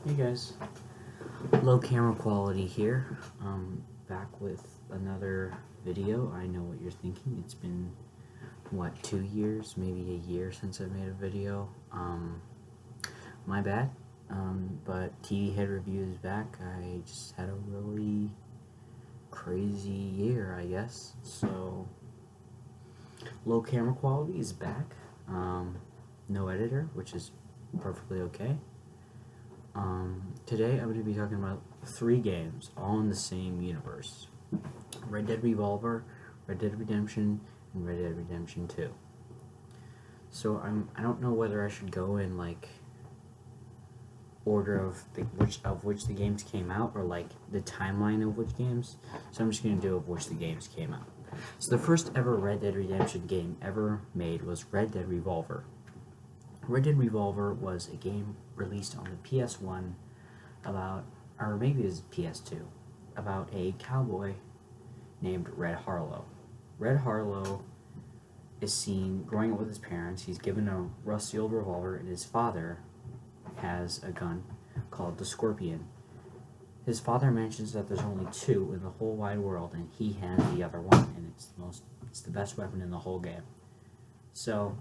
Hey guys, low camera quality here. Back with another video. I know what you're thinking. It's been, what, 2 years, maybe a year since I've made a video. My bad. But TV Head Review is back. I just had a really crazy year, I guess. So, low camera quality is back. No editor, which is perfectly okay. Today I'm going to be talking about 3 games, all in the same universe. Red Dead Revolver, Red Dead Redemption, and Red Dead Redemption 2. So I don't know whether I should go in like order of which the games came out, or like the timeline of which games. So I'm just going to do of which the games came out. So the first ever Red Dead Redemption game ever made was Red Dead Revolver. Red Dead Revolver was a game released on the PS1 about, or maybe it was PS2, about a cowboy named Red Harlow. Red Harlow is seen growing up with his parents. He's given a rusty old revolver, and his father has a gun called the Scorpion. His father mentions that there's only 2 in the whole wide world, and he has the other one, and it's the best weapon in the whole game. So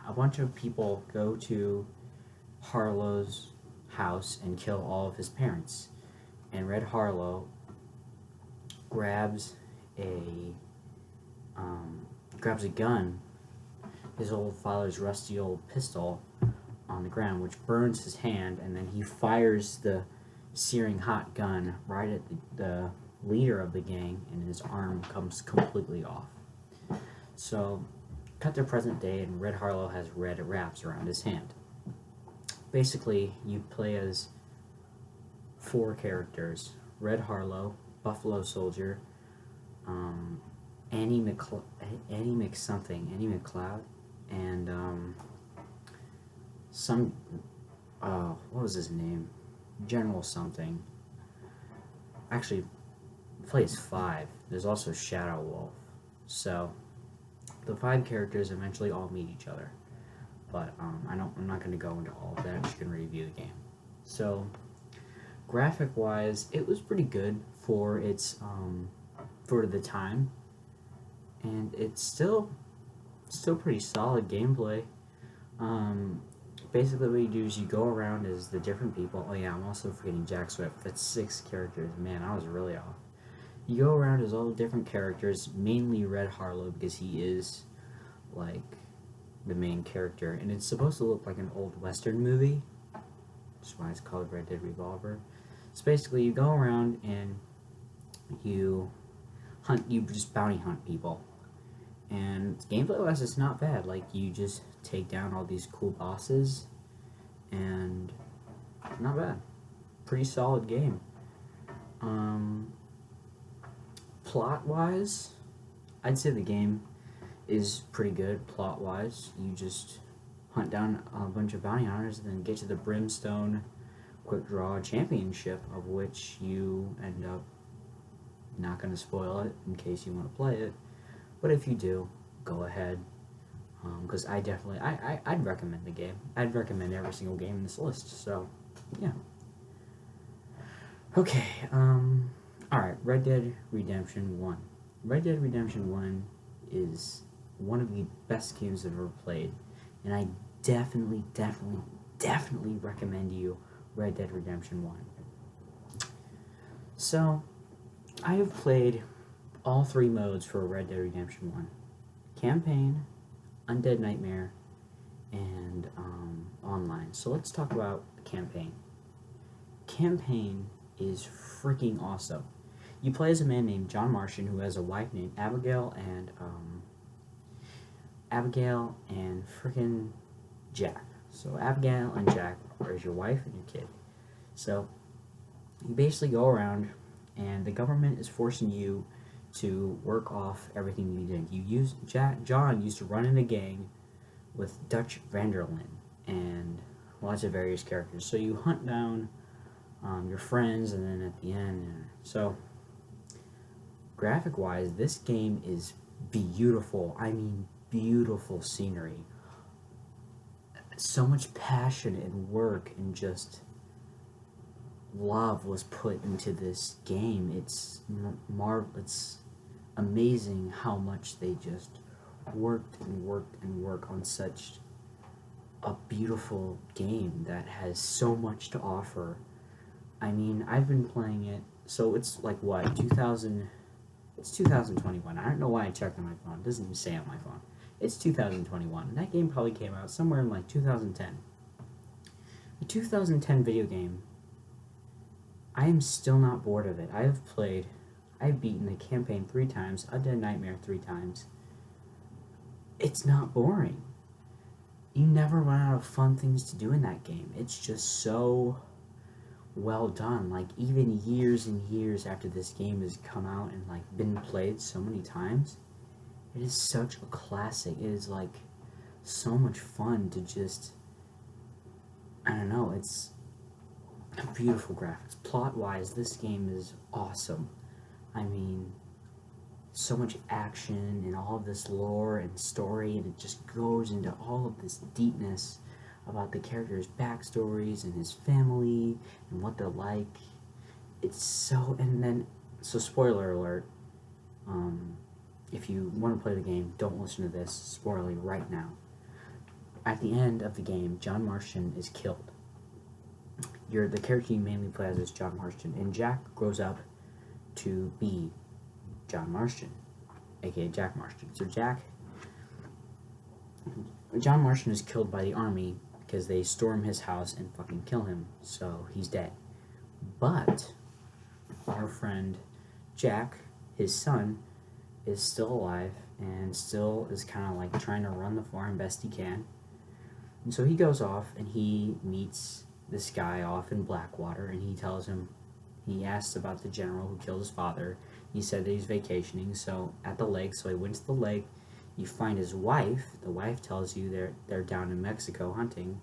a bunch of people go to Harlow's house and kill all of his parents, and Red Harlow grabs a gun, his old father's rusty old pistol, on the ground, which burns his hand, and then he fires the searing hot gun right at the leader of the gang, and his arm comes completely off. So cut to present day, and Red Harlow has red wraps around his hand. Basically, you play as 4 characters: Red Harlow, Buffalo Soldier, Annie McLeod, and some, what was his name? General something. Actually, plays 5. There's also Shadow Wolf. So the 5 characters eventually all meet each other. But I'm not going to go into all of that. I'm just going to review the game. So, graphic-wise, it was pretty good for its for the time, and it's still pretty solid gameplay. Basically, what you do is you go around as the different people. Oh yeah, I'm also forgetting Jack Swift. That's 6 characters. Man, I was really off. You go around as all the different characters, mainly Red Harlow, because he is like the main character, and it's supposed to look like an old Western movie. That's why it's called Red Dead Revolver. So basically, you go around and you just bounty hunt people. And gameplay-wise, it's not bad. Like, you just take down all these cool bosses, and not bad. Pretty solid game. Plot-wise, I'd say the game is pretty good plot-wise. You just hunt down a bunch of bounty hunters and then get to the Brimstone Quick Draw Championship, of which you end up, not going to spoil it in case you want to play it, but if you do, go ahead, because I'd recommend the game. I'd recommend every single game in this list, so yeah. Okay, alright, Red Dead Redemption 1. Red Dead Redemption 1 is one of the best games I've ever played, and I definitely recommend you Red Dead Redemption 1. So, I have played all 3 modes for Red Dead Redemption 1. Campaign, Undead Nightmare, and online. So let's talk about campaign. Campaign is freaking awesome. You play as a man named John Marston, who has a wife named Abigail and freaking Jack. So Abigail and Jack are your wife and your kid. So you basically go around, and the government is forcing you to work off everything you did. John used to run in a gang with Dutch Vanderlyn and lots of various characters. So you hunt down your friends, and then at the end, so graphic-wise, this game is beautiful. I mean, beautiful scenery. so much passion and work and just love was put into this game. It's it's amazing how much they just worked and worked and worked on such a beautiful game that has so much to offer. I mean, I've been playing it, so it's like what, 2000, it's 2021. I don't know why I checked on my phone. It doesn't even say on my phone. It's 2021. That game probably came out somewhere in like 2010. A 2010 video game, I am still not bored of it. I've beaten the campaign 3 times, Undead Nightmare 3 times. It's not boring. You never run out of fun things to do in that game. It's just so well done. Like, even years and years after this game has come out and like been played so many times, it is such a classic. It is like so much fun to just, I don't know, it's beautiful graphics. Plot wise, this game is awesome. I mean, so much action and all of this lore and story, and it just goes into all of this deepness about the characters' backstories and his family and what they're like. It's so, and then, so spoiler alert, if you want to play the game, don't listen to this, spoiler right now. At the end of the game, John Marston is killed. The character you mainly play as is John Marston, and Jack grows up to be John Marston, aka Jack Marston. So John Marston is killed by the army because they storm his house and fucking kill him, so he's dead. But our friend Jack, his son, is still alive and still is kind of like trying to run the farm best he can. And so he goes off and he meets this guy off in Blackwater, and he asks about the general who killed his father. He said that he's vacationing at the lake, so he went to the lake. You find his wife. The wife tells you they're down in Mexico hunting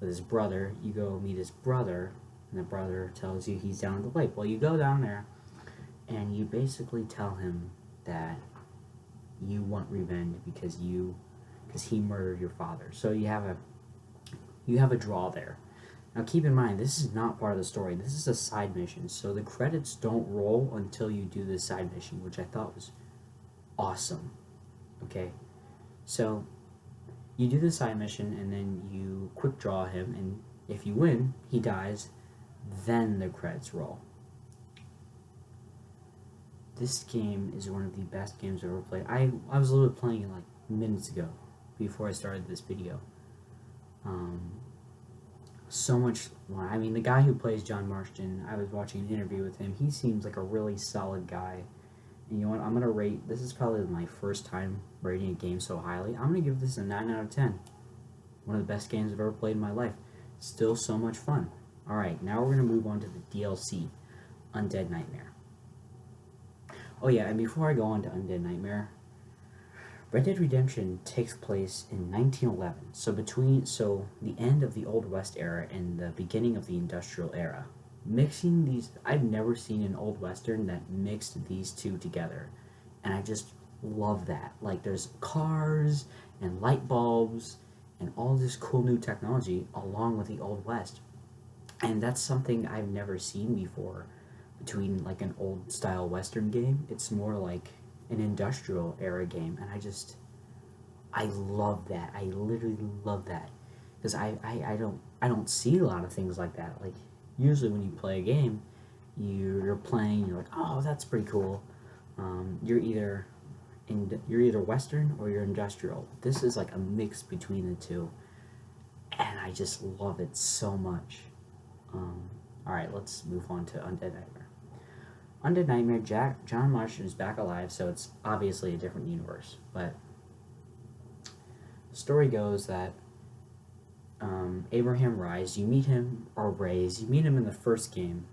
with his brother. You go meet his brother, and the brother tells you he's down at the lake. Well, you go down there, and you basically tell him that you want revenge because he murdered your father. So you have a draw there. Now keep in mind, this is not part of the story. This is a side mission, so the credits don't roll until you do this side mission, which I thought was awesome. Okay, so you do the side mission, and then you quick draw him, and if you win, he dies, then the credits roll. This game is one of the best games I've ever played. I was literally playing it like minutes ago, before I started this video. So much fun. I mean, the guy who plays John Marston, I was watching an interview with him. He seems like a really solid guy. And you know what? I'm going to rate, this is probably my first time rating a game so highly. I'm going to give this a 9 out of 10. One of the best games I've ever played in my life. Still so much fun. Alright, now we're going to move on to the DLC, Undead Nightmare. Oh yeah, and before I go on to Undead Nightmare, Red Dead Redemption takes place in 1911, so the end of the Old West era and the beginning of the Industrial era. Mixing these, I've never seen an Old Western that mixed these two together, and I just love that. Like, there's cars and light bulbs and all this cool new technology along with the Old West, and that's something I've never seen before between like an old style Western game. It's more like an industrial era game, and I love that. I literally love that, because I don't see a lot of things like that. Like, usually when you play a game, you're playing, you're like, oh, that's pretty cool. You're either Western or you're industrial. This is like a mix between the two, and I just love it so much. Alright, let's move on to Undead Nightmare. Undead Nightmare, John Marston is back alive, so it's obviously a different universe, but the story goes that Abraham Rise, you meet him in the first game.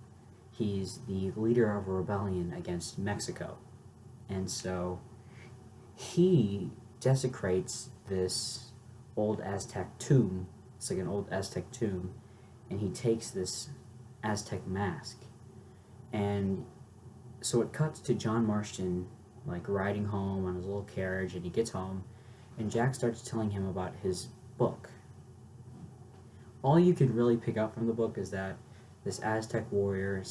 He's the leader of a rebellion against Mexico, and so he desecrates this old Aztec tomb. It's like an old Aztec tomb, and he takes this Aztec mask, and so it cuts to John Marston like riding home on his little carriage, and he gets home, and Jack starts telling him about his book. all you could really pick up from the book is that this Aztec warrior,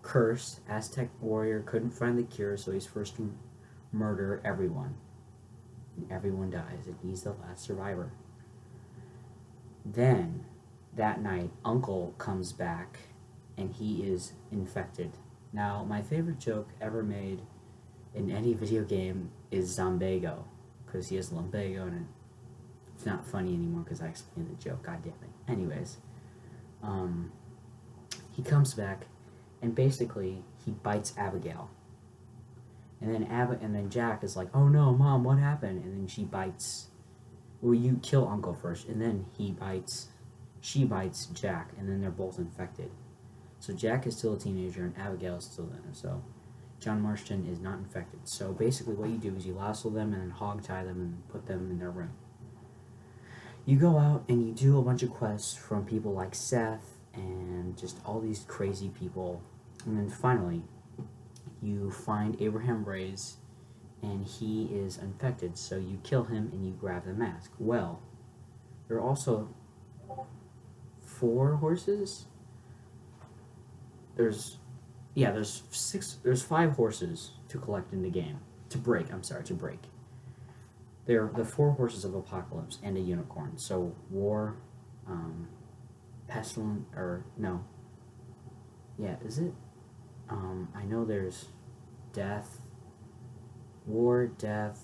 cursed Aztec warrior, couldn't find the cure, so he's forced to murder everyone. And everyone dies, and he's the last survivor. Then, that night, Uncle comes back, and he is infected. Now, my favorite joke ever made in any video game is Zombago, because he has lumbago, and it's not funny anymore because I explained the joke. God damn it. Anyways, he comes back, and basically he bites Abigail, and then Jack is like, "Oh no, Mom, what happened?" And then she bites. Well, you kill Uncle first, and then she bites Jack, and then they're both infected. So Jack is still a teenager, and Abigail is still there. So John Marston is not infected. So basically, what you do is you lasso them and then hog tie them and put them in their room. You go out and you do a bunch of quests from people like Seth and just all these crazy people, and then finally, you find Abraham Reyes, and he is infected. So you kill him and you grab the mask. Well, there are also 4 horses. There's 5 horses to collect in the game. To break. They're the 4 horses of Apocalypse and a unicorn. So war, pestilence, or no. Yeah, is it? I know there's death, war, death,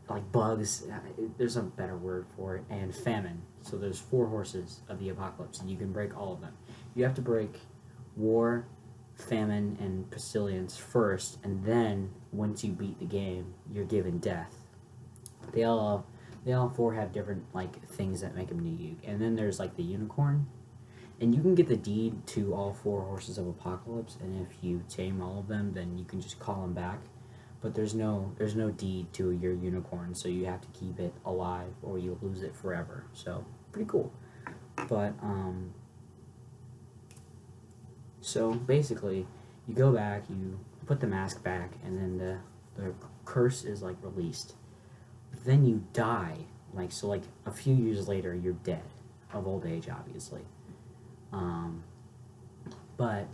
like bugs, there's a better word for it, and famine. So there's 4 horses of the apocalypse, and you can break all of them. You have to break war, famine, and pestilence first, and then once you beat the game, you're given death. They all 4 have different like things that make them unique, and then there's like the unicorn, and you can get the deed to all 4 horses of apocalypse, and if you tame all of them, then you can just call them back. But there's no deed to your unicorn, so you have to keep it alive or you'll lose it forever. So pretty cool. But so basically, you go back, you put the mask back, and then the curse is like released. But then you die, like a few years later, you're dead of old age, obviously. But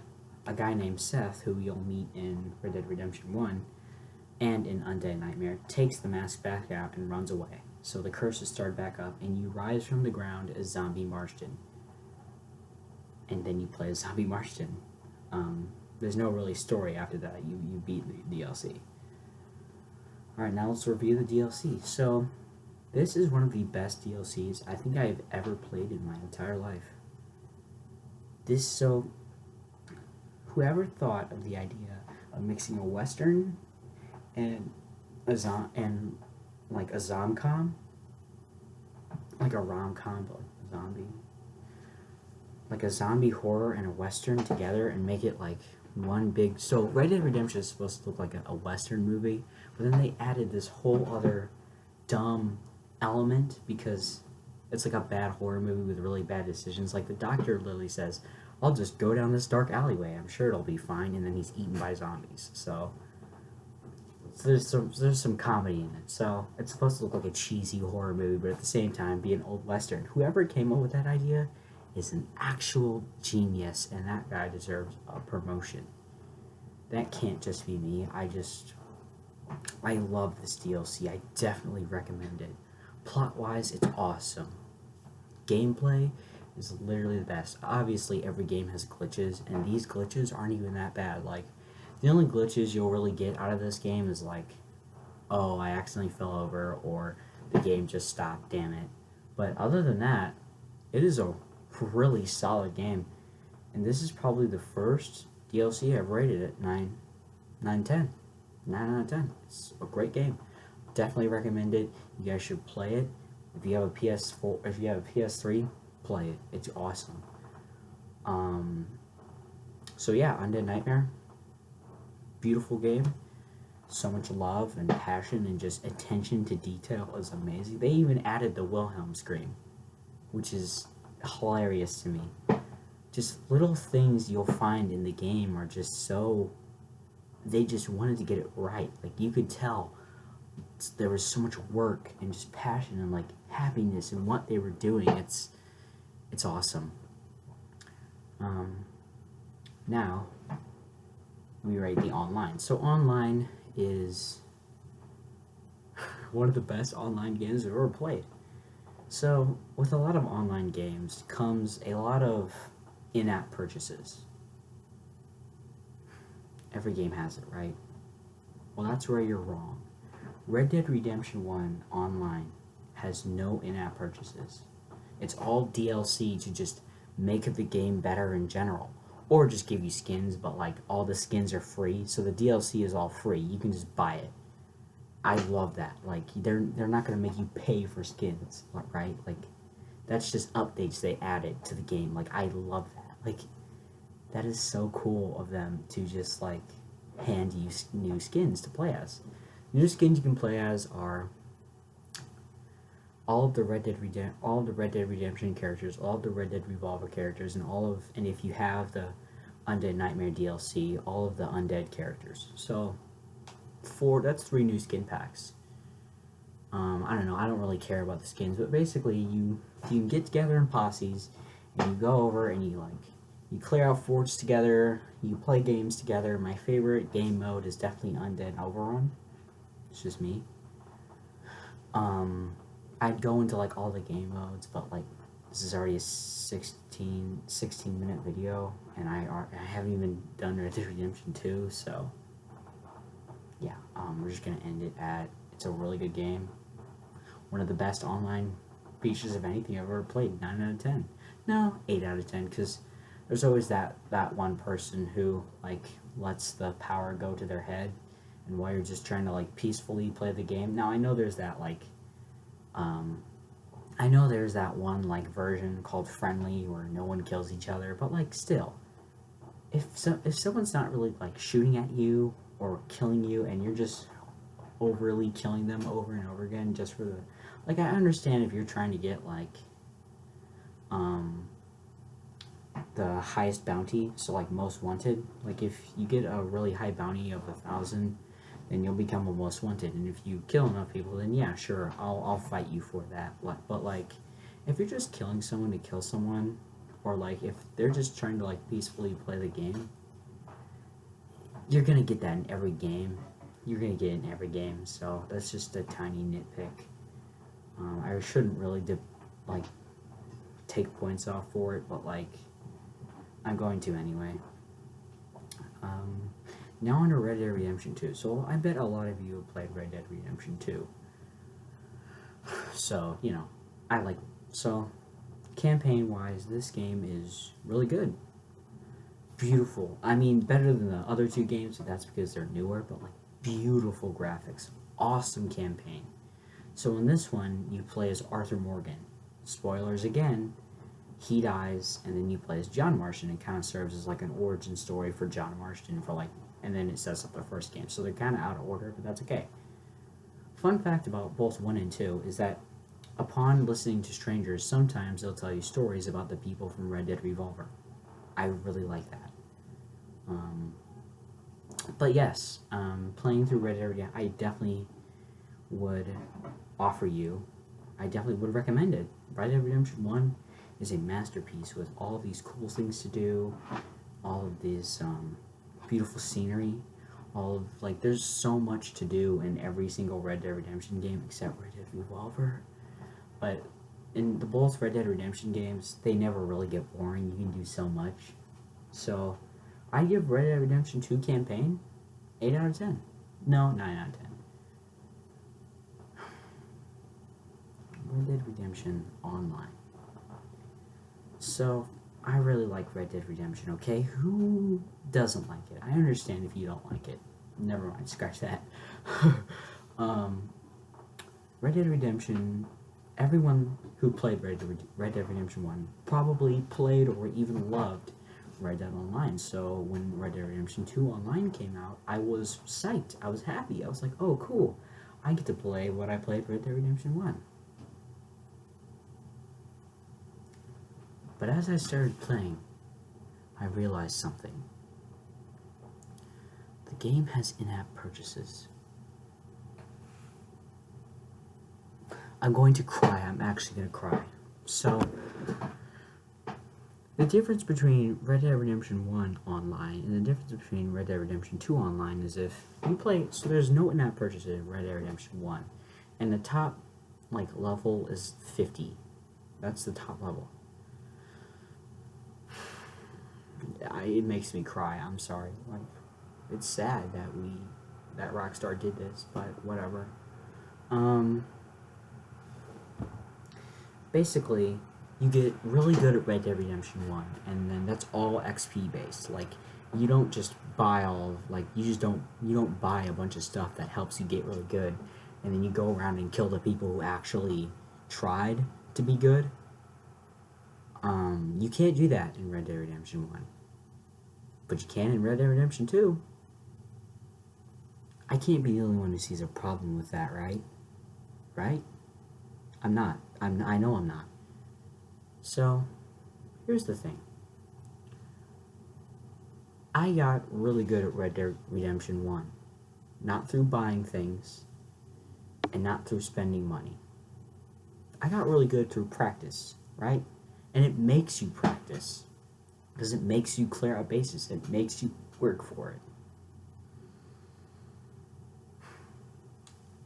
a guy named Seth, who you'll meet in Red Dead Redemption 1 and in Undead Nightmare, takes the mask back out and runs away. So the curse is started back up, and you rise from the ground as Zombie Marston. And then you play as Zombie Marston. There's no really story after that. You beat the DLC. Alright, now let's review the DLC. So, this is one of the best DLCs I think I've ever played in my entire life. Whoever thought of the idea of mixing a Western and a zomcom, like a rom-com, but zombie, like a zombie horror and a Western together and make it like one big... So Red Dead Redemption is supposed to look like a Western movie, but then they added this whole other dumb element because it's like a bad horror movie with really bad decisions. Like the doctor literally says, "I'll just go down this dark alleyway, I'm sure it'll be fine," and then he's eaten by zombies. So there's some comedy in it. So it's supposed to look like a cheesy horror movie, but at the same time be an old Western. Whoever came up with that idea is an actual genius, and that guy deserves a promotion. That can't just be me. I love this DLC. I definitely recommend it. Plot-wise, it's awesome. Gameplay is literally the best. Obviously, every game has glitches, and these glitches aren't even that bad. Like, the only glitches you'll really get out of this game is like, oh, I accidentally fell over, or the game just stopped, damn it. But other than that, it is a really solid game. And this is probably the first DLC I've rated it 9 out of 10. It's a great game. Definitely recommend it. You guys should play it. If you have a PS3, play it. It's awesome. So yeah, Undead Nightmare. Beautiful game. So much love and passion and just attention to detail is amazing. They even added the Wilhelm scream, which is hilarious to me. Just little things you'll find in the game are just so... They just wanted to get it right. Like, you could tell, there was so much work and just passion and like happiness in what they were doing. It's awesome. Now we rate the online. So online is one of the best online games I've ever played. So with a lot of online games comes a lot of in-app purchases. Every game has it, right? Well, that's where you're wrong. Red Dead Redemption 1 online has no in-app purchases. It's all DLC to just make the game better in general. Or just give you skins, but like all the skins are free, so the DLC is all free. You can just buy it. I love that. Like they're not gonna make you pay for skins, right? Like that's just updates they added to the game. Like I love that. Like that is so cool of them to just like hand you new skins to play as. New skins you can play as are all of the Red Dead Redemption characters, all of the Red Dead Revolver characters, and if you have the Undead Nightmare DLC, all of the undead characters. So that's 3 new skin packs. I don't know, I don't really care about the skins, but basically you can get together in posses and you go over and you clear out forts together, you play games together. My favorite game mode is definitely Undead Overrun. It's just me. I'd go into like all the game modes, but like this is already a 16 minute video, and I haven't even done Red Dead Redemption 2, so yeah, we're just gonna end it at it's a really good game. One of the best online features of anything I've ever played. 9 out of 10. No, 8 out of 10, because there's always that one person who like lets the power go to their head, and while you're just trying to like peacefully play the game. Now I know there's that like one like version called friendly where no one kills each other, but like still, if someone's not really like shooting at you or killing you and you're just overly killing them over and over again just for the like, I understand if you're trying to get like the highest bounty, so like most wanted, like if you get a really high bounty of 1,000, then you'll become a most wanted, and if you kill enough people, then yeah, sure, I'll fight you for that. But like if you're just killing someone to kill someone, or like if they're just trying to like peacefully play the game, you're gonna get that in every game. You're gonna get it in every game. So that's just a tiny nitpick. I shouldn't really like take points off for it, but like I'm going to anyway. Now on to Red Dead Redemption 2. So I bet a lot of you have played Red Dead Redemption 2. So, you know, so campaign-wise, this game is really good. Beautiful. I mean, better than the other 2 games, but that's because they're newer, but like beautiful graphics. Awesome campaign. So in this one, you play as Arthur Morgan. Spoilers again, he dies, and then you play as John Marston. It kind of serves as like an origin story for John Marston for like, and then it sets up the first game. So they're kind of out of order, but that's okay. Fun fact about both 1 and 2 is that upon listening to strangers, sometimes they'll tell you stories about the people from Red Dead Revolver. I really like that. But yes, playing through Red Dead Redemption, I definitely would recommend it. Red Dead Redemption 1 is a masterpiece with all of these cool things to do, all of these beautiful scenery, there's so much to do in every single Red Dead Redemption game except Red Dead Revolver. But in both Red Dead Redemption games, they never really get boring. You can do so much. So I give Red Dead Redemption 2 campaign 8 out of 10. No, 9 out of 10. Red Dead Redemption Online. So, I really like Red Dead Redemption, okay? Who doesn't like it? I understand if you don't like it. Never mind, scratch that. Red Dead Redemption, everyone who played Red Dead Redemption 1 probably played or even loved Red Dead Online. So when Red Dead Redemption 2 Online came out, I was psyched. I was happy. I was like, oh, cool. I get to play what I played Red Dead Redemption 1. But as I started playing, I realized something. The game has in-app purchases. I'm going to cry. I'm actually going to cry. So, the difference between Red Dead Redemption 1 online and the difference between Red Dead Redemption 2 online is if you play, so there's no in-app purchases in Red Dead Redemption 1, and the top, like, level is 50. That's the top level. It makes me cry. I'm sorry. Like, it's sad that Rockstar did this, but whatever. Basically, you get really good at Red Dead Redemption 1, and then that's all XP based. Like, you don't just buy you don't buy a bunch of stuff that helps you get really good, and then you go around and kill the people who actually tried to be good. You can't do that in Red Dead Redemption 1. But you can in Red Dead Redemption 2. I can't be the only one who sees a problem with that, right? Right? I'm not. I know I'm not. So, here's the thing. I got really good at Red Dead Redemption 1. Not through buying things, and not through spending money. I got really good through practice, right? And it makes you practice. Because it makes you clear out bases. It makes you work for it.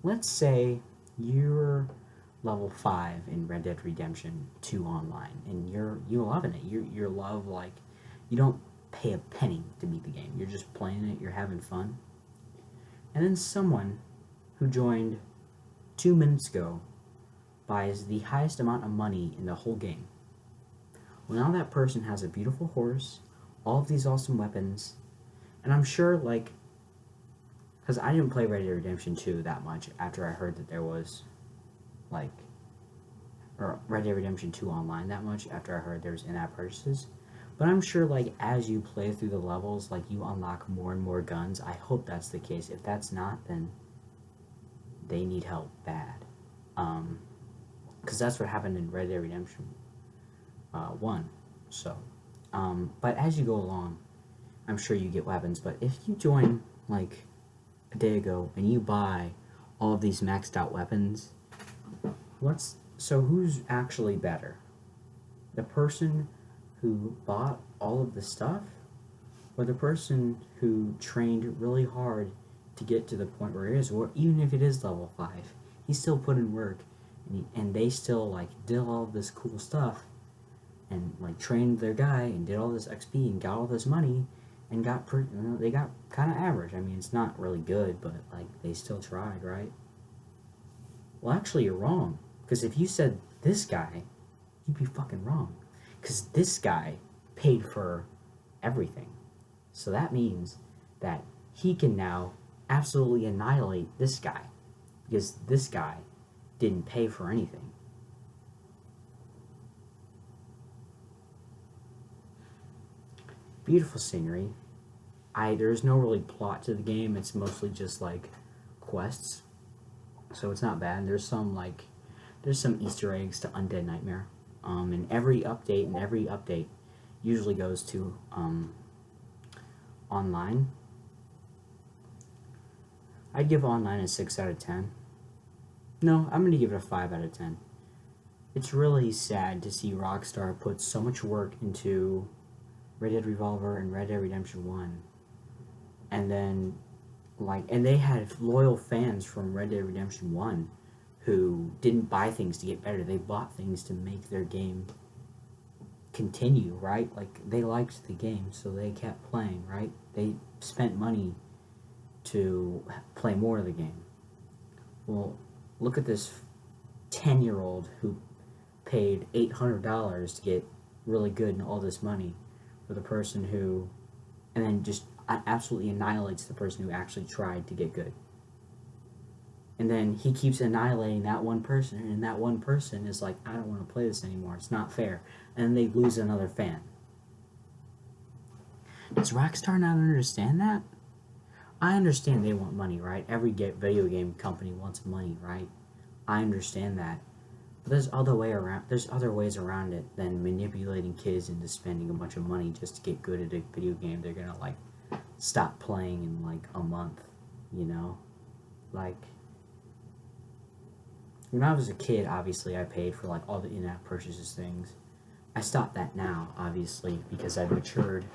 Let's say you're level 5 in Red Dead Redemption 2 online, and you're loving it. You're love, like, you don't pay a penny to beat the game. You're just playing it, you're having fun. And then someone who joined 2 minutes ago buys the highest amount of money in the whole game. Well, now that person has a beautiful horse, all of these awesome weapons, and I'm sure, like, because I didn't play Red Dead Redemption 2 that much after I heard that there was, like, or Red Dead Redemption 2 online that much after I heard there was in-app purchases. But I'm sure, like, as you play through the levels, like, you unlock more and more guns. I hope that's the case. If that's not, then they need help bad. Because that's what happened in Red Dead Redemption 1. So, but as you go along, I'm sure you get weapons. But if you join, like, a day ago and you buy all of these maxed out weapons, so who's actually better? The person who bought all of the stuff, or the person who trained really hard to get to the point where he is? Or even if it is level 5, he still put in work, and they still, like, did all of this cool stuff, and, like, trained their guy and did all this XP and got all this money, and they got kind of average. I mean, it's not really good, but, like, they still tried, right? Well, actually, you're wrong. Because if you said this guy, you'd be fucking wrong. Because this guy paid for everything. So that means that he can now absolutely annihilate this guy. Because this guy didn't pay for anything. Beautiful scenery. There's no really plot to the game. It's mostly just, like, quests. So it's not bad. There's some Easter eggs to Undead Nightmare. And every update usually goes to online. I'd give online a 6 out of 10. No, I'm going to give it a 5 out of 10. It's really sad to see Rockstar put so much work into Red Dead Revolver and Red Dead Redemption 1. And then, and they had loyal fans from Red Dead Redemption 1 who didn't buy things to get better. They bought things to make their game continue, right? Like, they liked the game, so they kept playing, right? They spent money to play more of the game. Well, look at this 10-year-old who paid $800 to get really good and all this money for the person who, and then just absolutely annihilates the person who actually tried to get good. And then he keeps annihilating that one person, and that one person is like, I don't want to play this anymore. It's not fair. And then they lose another fan. Does Rockstar not understand that? I understand they want money, right? Every video game company wants money, right? I understand that. But there's other ways around it than manipulating kids into spending a bunch of money just to get good at a video game they're gonna, like, stop playing in, like, a month, you know? Like, when I was a kid, obviously I paid for like all the in-app purchases things. I stopped that now, obviously, because I've matured.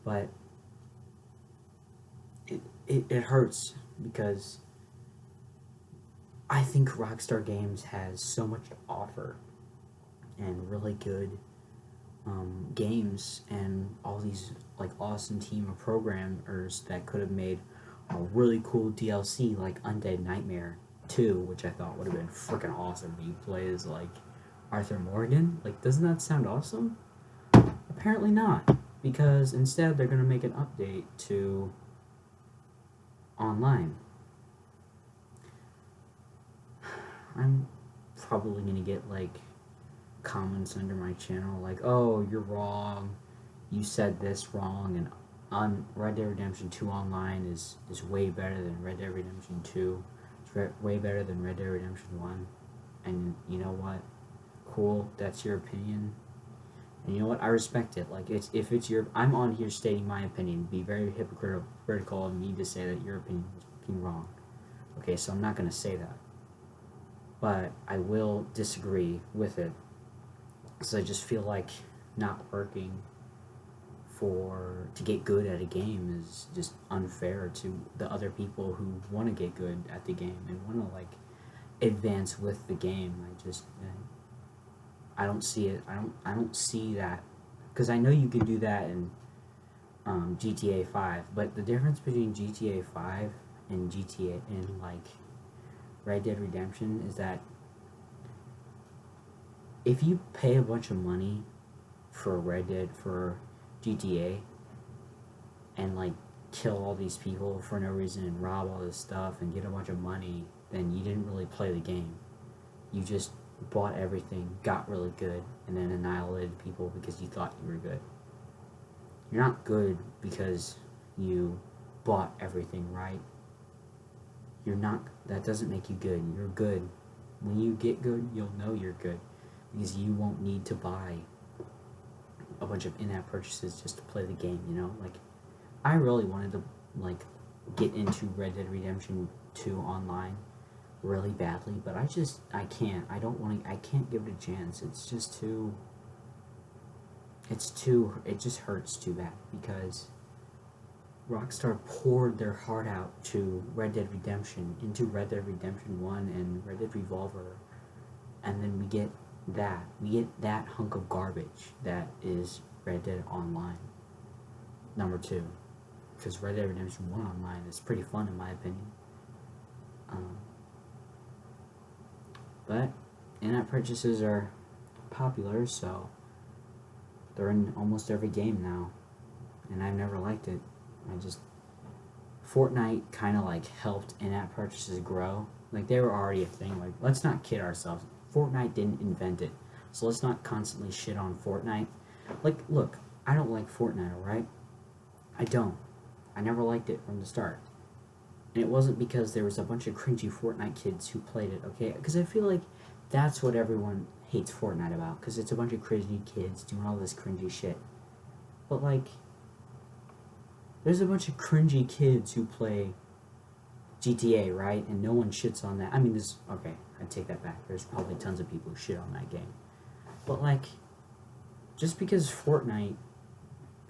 But it hurts because I think Rockstar Games has so much to offer and really good games and all these like awesome team of programmers that could have made a really cool DLC like Undead Nightmare 2, which I thought would have been freaking awesome. You play as like Arthur Morgan. Like, doesn't that sound awesome? Apparently not, because instead they're gonna make an update to online. I'm probably gonna get like comments under my channel like, oh, you're wrong, you said this wrong, and on Red Dead Redemption 2 online is way better than Red Dead Redemption 2. It's way better than Red Dead Redemption 1. And you know what? Cool, that's your opinion. And you know what? I respect it. Like, if it's your... I'm on here stating my opinion. It'd be very hypocritical of me to say that your opinion is fucking wrong. Okay, so I'm not going to say that. But I will disagree with it. Because I just feel like not working to get good at a game is just unfair to the other people who want to get good at the game and want to, like, advance with the game. I don't see it. I don't see that, because I know you can do that in GTA 5, but the difference between GTA 5 and GTA and like Red Dead Redemption is that if you pay a bunch of money for GTA and like kill all these people for no reason and rob all this stuff and get a bunch of money, then you didn't really play the game. You just bought everything, got really good, and then annihilated people because you thought you were good. You're not good because you bought everything, right? You're not. That doesn't make you good. You're good. When you get good, you'll know you're good because you won't need to buy a bunch of in-app purchases just to play the game, you know? Like, I really wanted to, like, get into Red Dead Redemption 2 online really badly, but I can't. I can't give it a chance. It's just too, it just hurts too bad because Rockstar poured their heart out to Red Dead Redemption, into Red Dead Redemption 1 and Red Dead Revolver, and then we get that hunk of garbage that is Red Dead Online number 2, because Red Dead Redemption 1 online is pretty fun in my opinion. But in-app purchases are popular, so they're in almost every game now, and I've never liked it. Fortnite kind of like helped in-app purchases grow. Like, they were already a thing. Like, let's not kid ourselves. Fortnite didn't invent it, so let's not constantly shit on Fortnite. Like, look, I don't like Fortnite, alright? I don't. I never liked it from the start. And it wasn't because there was a bunch of cringy Fortnite kids who played it, okay? Because I feel like that's what everyone hates Fortnite about, because it's a bunch of cringy kids doing all this cringy shit. But, like, there's a bunch of cringy kids who play GTA, right? And no one shits on that. I mean, okay, I take that back. There's probably tons of people who shit on that game. But, like, just because Fortnite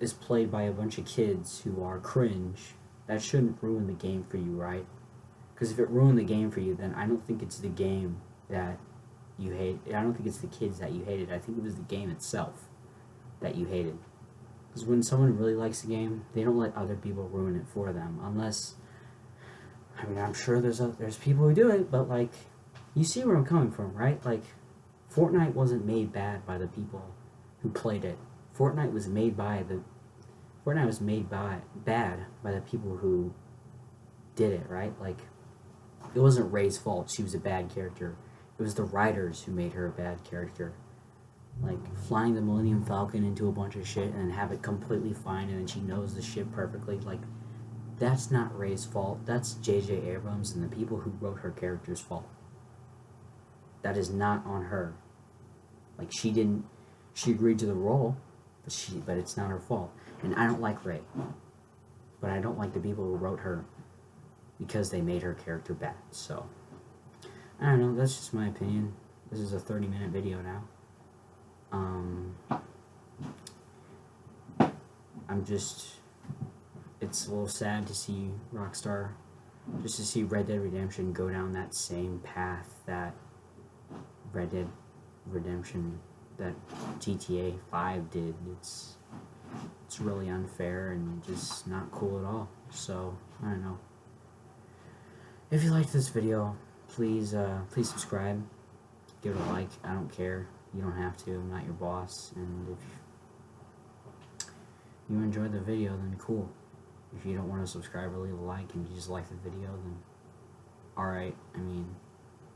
is played by a bunch of kids who are cringe, that shouldn't ruin the game for you, right? Because if it ruined the game for you, then I don't think it's the game that you hate. I don't think it's the kids that you hated. I think it was the game itself that you hated. Because when someone really likes the game, they don't let other people ruin it for them. Unless, I mean, I'm sure there's people who do it, but, like, you see where I'm coming from, right? Like, Fortnite wasn't made bad by the people who played it. Fortnite was made bad by the people who did it, right? Like, it wasn't Ray's fault she was a bad character. It was the writers who made her a bad character. Like, flying the Millennium Falcon into a bunch of shit and then have it completely fine and then she knows the shit perfectly. Like, that's not Ray's fault. That's J.J. Abrams and the people who wrote her character's fault. That is not on her. Like, she agreed to the role, but it's not her fault. And I don't like Ray. But I don't like the people who wrote her because they made her character bad. So, I don't know, that's just my opinion. This is a 30-minute video now. It's a little sad to see Rockstar, just to see Red Dead Redemption go down that same path that Red Dead Redemption, that GTA 5 did. It's really unfair and just not cool at all. So, I don't know. If you liked this video, please subscribe, give it a like. I don't care. You don't have to. I'm not your boss. And if you enjoyed the video, then cool. If you don't want to subscribe or leave a like and you just like the video, then alright. I mean,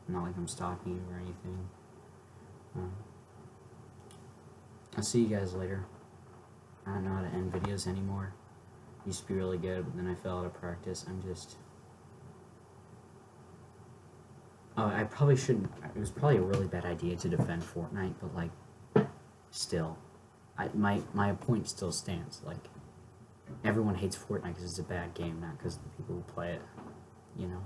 not like I'm stopping you or anything. I'll see you guys later. I don't know how to end videos anymore. Used to be really good, but then I fell out of practice. I probably shouldn't. It was probably a really bad idea to defend Fortnite, but like, still, my point still stands. Like, everyone hates Fortnite because it's a bad game, not because of the people who play it. You know.